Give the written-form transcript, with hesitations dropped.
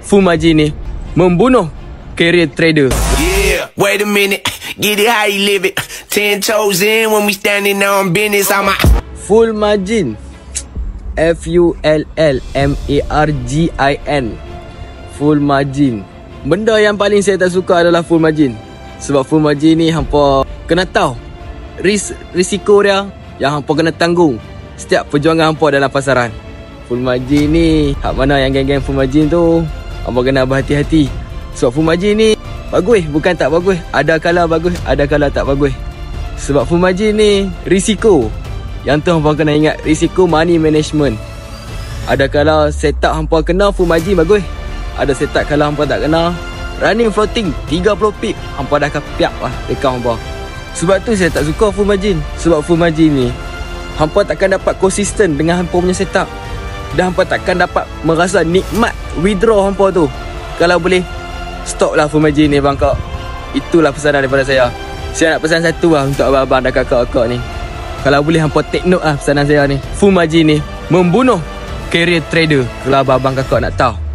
full margin ni membunuh career trader. Yeah, wait a minute, get it how you live it. 10 toes in when we standing on business. I'm a Full margin, FULLMARGIN, full margin. Benda yang paling saya tak suka adalah full margin. Sebab full margin ni hampa kena tahu risiko dia yang hampa kena tanggung setiap perjuangan hampa dalam pasaran. Full margin ni, hak mana yang geng-geng full margin tu, hampa kena berhati-hati. Sebab full margin ni bagus, bukan tak bagus. Ada kala bagus, ada kala tak bagus. Sebab full margin ni risiko. Yang tu hampa kena ingat, risiko money management. Ada kala setup hampa kena full margin bagus. Ada setup kala hampa tak kena, running floating 30 pip, hampa dah kapiak lah account hampa. Sebab tu saya tak suka full margin. Sebab full margin ni hampa takkan dapat konsisten dengan hampa punya setup. Dan hampa takkan dapat merasa nikmat withdraw hampa tu kalau boleh stop lah full margin ni bang kak. Itulah pesanan daripada saya. Saya nak pesan satu lah untuk abang-abang dan kakak-kakak ni. Kalau boleh hampa take note lah pesanan saya ni. Full margin ni membunuh career trader. Kalau abang-abang kakak nak tahu.